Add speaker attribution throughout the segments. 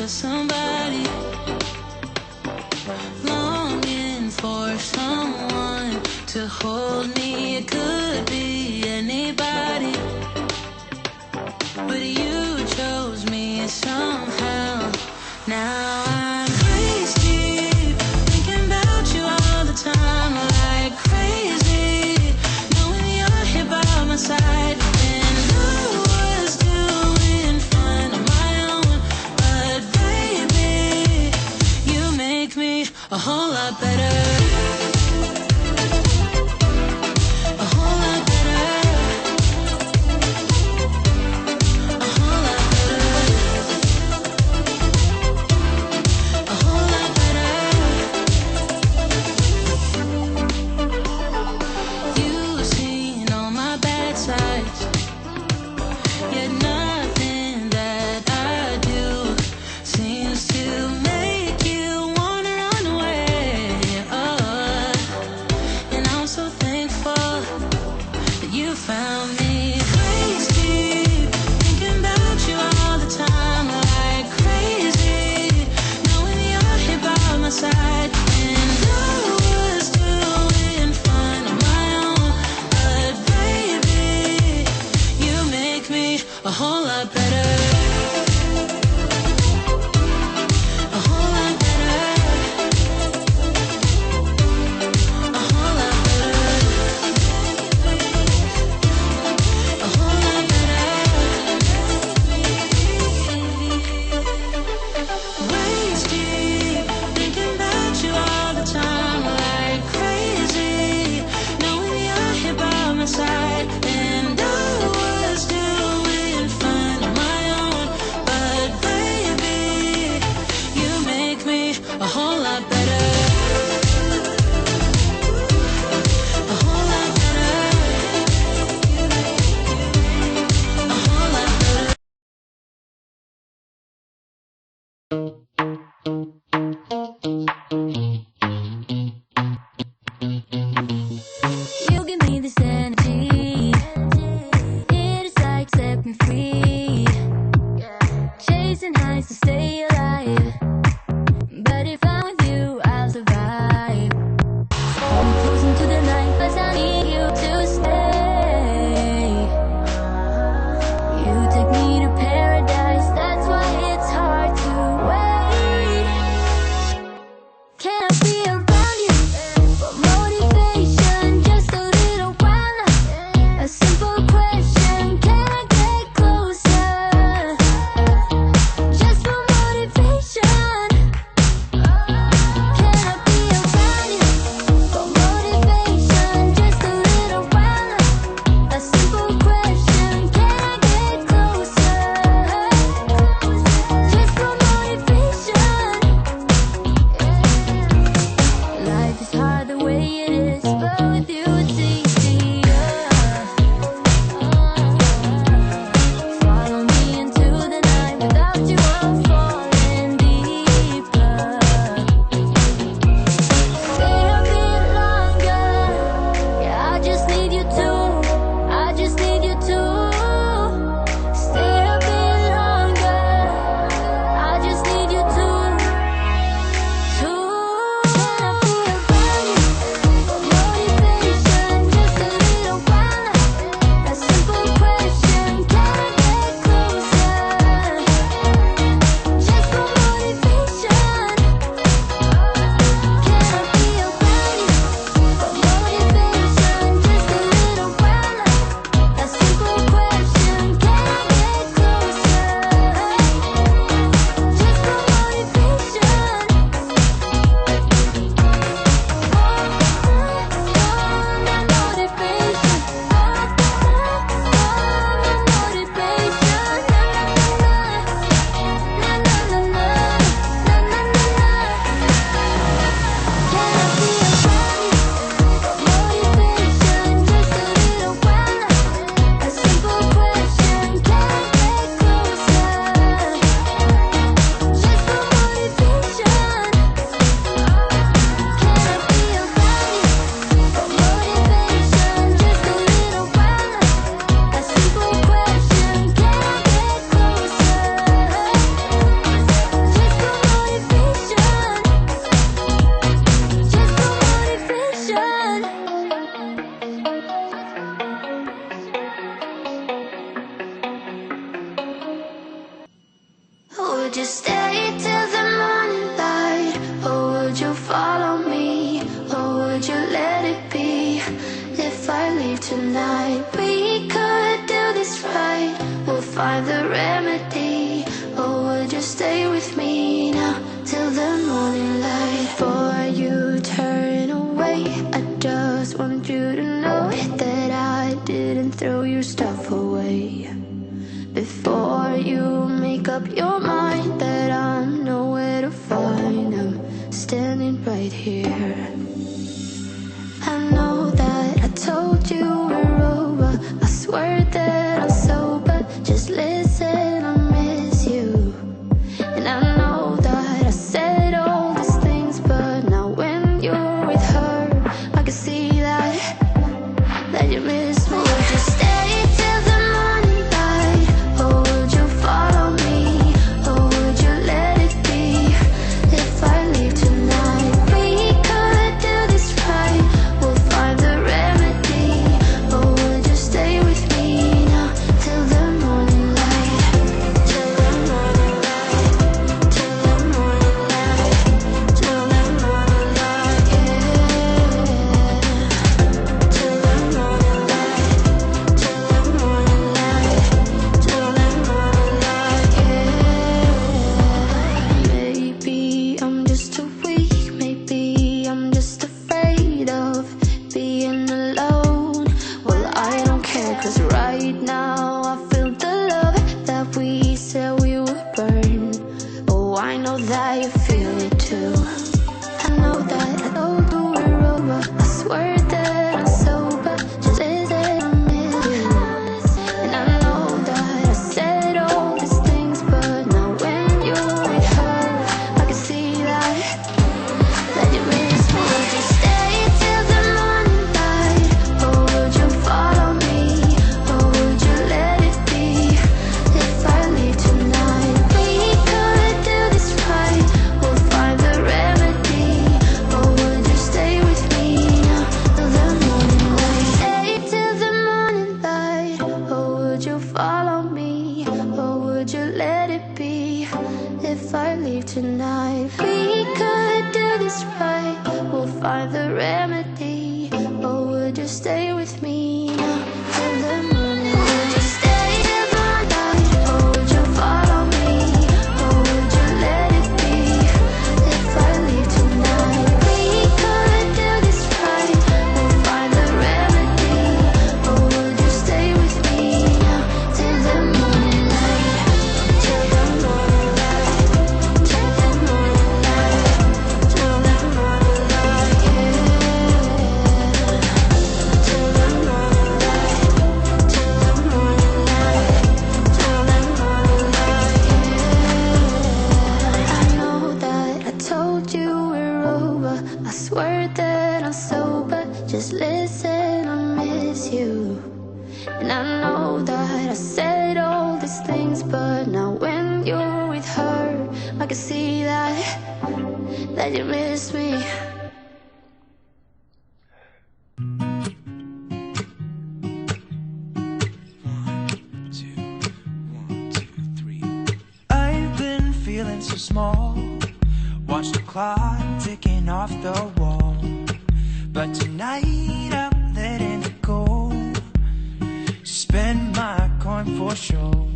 Speaker 1: to somebody, longing for someone to hold me. It could be anybody, but you chose me somehow. Now I'm crazy, thinking about you all the time, like crazy, knowing you're here by my side. And I was doing fine on my own, but baby, you make me a whole lot better. A whole lot better. A whole lot better. A whole lot better. A whole lot better. Waist deep, thinking about you all the time, like crazy, knowing you're here by my side. And I was doing fine on my own, but baby, you make me a whole lot better. A whole lot better. A whole lot better.
Speaker 2: You give me this energy. It is like set me free. Chasing highs to stay alive. But if I'm with you, I'll survive. Hold me close into the night, 'cause I need you to stay. You take me to paradise, that's why it's hard to wait. Can I be around you for motivation? Just a little while. A simple question, can I get closer? Just for motivation. Can I be around you for motivation? Just a little while. A simple question, can I get closer? Just for motivation. follow me, or would you let it be? If I leave tonight, we could do this right. We'll find the remedy, or would you stay with me now till the morning light? Before you turn away, I just want you to know that I didn't throw your stuff away. Before you make up your mind that I'm nowhere to find, I'm standing right here. I know that I told you we're over, I swear that I'm sober. Just listen, I miss you. And I know that I said all these things, but now when you're with her, I can see that you miss me. Would you stay till the morning light, or would you follow me, or would you let it be? If I leave tonight, we could do this right. We'll find the remedy, or would you stay with me now till the morning light? Till the morning light, till the morning light, till the morning light, yeah. Till the morning light, till the morning light, till the morning light, yeah. Maybe I'm just too weak, maybe I'm just afraid of being alone. Well, I don't care, 'cause right now I feel the love that we said we would burn. Oh, I know that you feel it too. I know that I told you we're over, I swear that I'm sober. Just listen, I miss you. And I know that I said all these things, but now when you're with her, I can see that you miss me. Would you stay till the morning light, or would you follow me, or would you let it be? If I leave tonight, we could do this right. We'll find the remedy, or would you stay with me now till the morning light? Stay till the morning light, or would you follow me, or would you let it be? If I leave tonight, we could do this right. We'll find the remedy, or would you stay with me now till the morning light? Would you stay till the night, or would you follow me, or would you let it be? If I leave tonight, we could do this right. We'll find the remedy, or would you stay with me now till the morning light? Till the morning light, till the morning light, till the morning light, yeah. Till the morning light, till the morning light, till the morning light, yeah. I know that I told you we're over, I swear that I'm sober. Just listen, I miss you. And I know that I said all these things, but now when you're with her, I can see that you miss me.
Speaker 1: I've been feeling so small. Watch the clock ticking off the wall. But tonight I'm letting it go. Spend my coin for sure.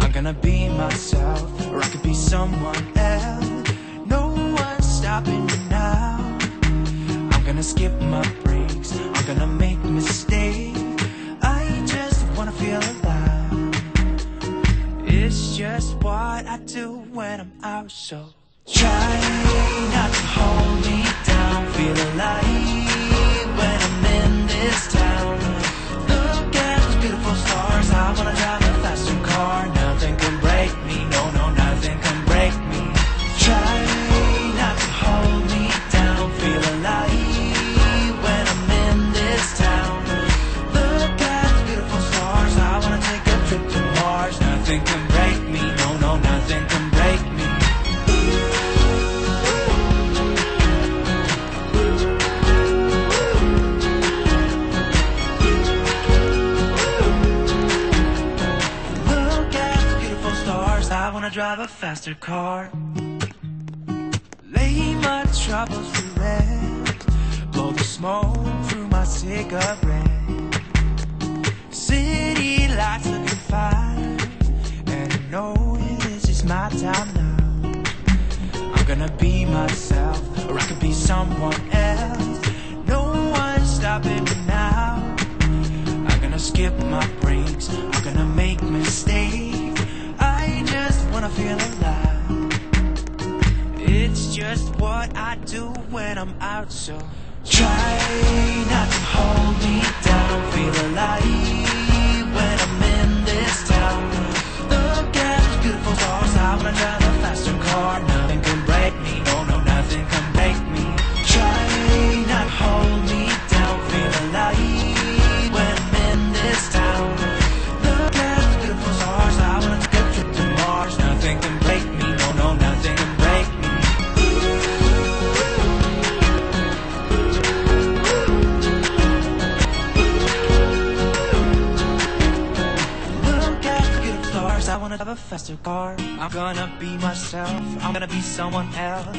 Speaker 1: I'm gonna be myself, or I could be someone else. No one's stopping me now. I'm gonna skip my breaks, I'm gonna make mistakes. I just wanna feel alive. It's just what I do when I'm out, so try not to hold me down. Feel alive when I'm in this town. Look at those beautiful stars, I wanna drive a faster car. Nothing can break me, no, no, nothing can break me. Try not to hold me down. Feel alive when I'm in this town. Look at those beautiful stars, I wanna take a trip to Mars. Nothing can break me, no, no, nothing can break me. Drive a faster car. Lay
Speaker 3: my troubles to rest, blow the smoke through my cigarette. City lights looking fine, and I know this is my time now. I'm gonna be myself, or I could be someone else. No one's stopping me now. I'm gonna skip my breaks, I'm gonna make mistakes. I just wanna feel alive. It's just what I do when I'm out, so try not to hold me down. Feel alive when I'm in this town. Look at those beautiful stars, I wanna drive a faster car. Nothing can break me, oh no, nothing can break me. Try not to hold me down. Feel alive when I'm in this town. Look at those beautiful stars, I wanna take a trip to Mars. Nothing can break me, no, no, nothing can break me. I wanna have a faster car. I'm gonna be myself, I'm gonna be someone else.